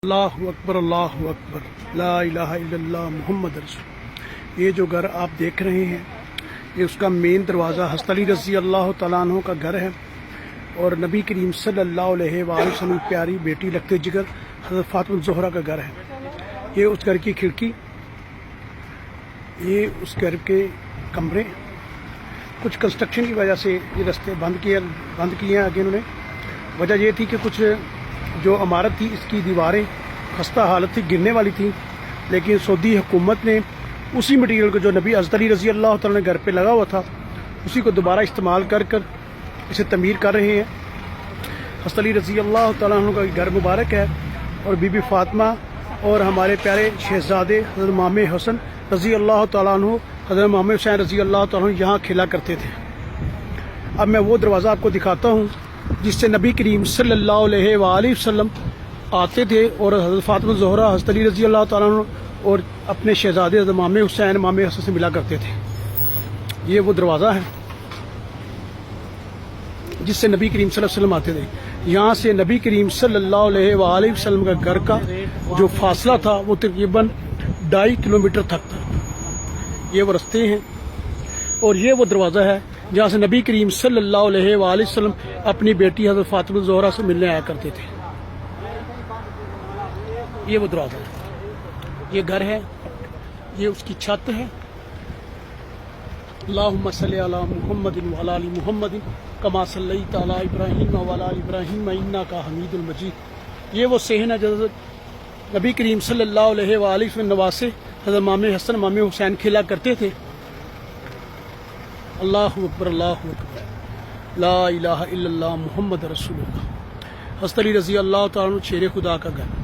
اللہ اکبر لا الہ الا اللہ محمد رسول۔ یہ جو گھر آپ دیکھ رہے ہیں یہ اس کا مین دروازہ حضرت علی رضی اللہ تعالیٰ عنہ کا گھر ہے، اور نبی کریم صلی اللہ علیہ وآلہ وسلم کی پیاری بیٹی لخت جگر حضرت فاطمہ الزہرا کا گھر ہے۔ یہ اس گھر کی کھڑکی، یہ اس گھر کے کمرے، کچھ کنسٹرکشن کی وجہ سے یہ راستے بند کیے ہیں آگے انہوں نے۔ وجہ یہ تھی کہ کچھ جو عمارت تھی اس کی دیواریں خستہ حالت تھی، گرنے والی تھیں، لیکن سعودی حکومت نے اسی مٹیریل کو جو نبی حضرت علی رضی اللہ تعالیٰ نے گھر پہ لگا ہوا تھا اسی کو دوبارہ استعمال کر اسے تعمیر کر رہے ہیں۔ حضرت علی رضی اللہ تعالیٰ عنہ کا گھر مبارک ہے، اور بی بی فاطمہ اور ہمارے پیارے شہزادے حضرت امام حسن رضی اللہ تعالیٰ عنہ، حضرت امام حسین رضی اللہ تعالیٰ عنہ یہاں کھیلا کرتے تھے۔ اب میں وہ دروازہ آپ کو دکھاتا ہوں جس سے نبی کریم صلی اللہ علیہ وآلہ وسلم آتے تھے، اور حضرت فاطمہ الزہرا، حضرت علی رضی اللہ تعالیٰ عنہ اور اپنے شہزادے حضرت امام حسین، امام حسن سے ملا کرتے تھے۔ یہ وہ دروازہ ہے جس سے نبی کریم صلی اللہ علیہ وسلم آتے تھے۔ یہاں سے نبی کریم صلی اللہ علیہ وآلہ وسلم کا گھر کا جو فاصلہ تھا وہ تقریباً 2.5 کلومیٹر تک تھا۔ یہ وہ رستے ہیں، اور یہ وہ دروازہ ہے جہاں سے نبی کریم صلی اللہ علیہ وآلہ وسلم اپنی بیٹی حضرت فاطمہ الزہرا سے ملنے آیا کرتے تھے۔ یہ وہ دروازہ ہے، یہ گھر ہے، یہ اس کی چھت ہے۔ اللہم صلی علی محمد وعلی آل محمد کما صلیت علی ابراہیم وعلی آل ابراہیم انک حمید المجید۔ یہ وہ صحن ہے جو نبی کریم صلی اللہ علیہ وآلہ وسلم نواسے حضرت امام حسن، امام حسین کھیلا کرتے تھے۔ اللہ اکبر لا الہ الا اللہ محمد رسول اللہ۔ حضرت علی رضی اللہ تعالیٰ عنہ شیر خدا کا گھر۔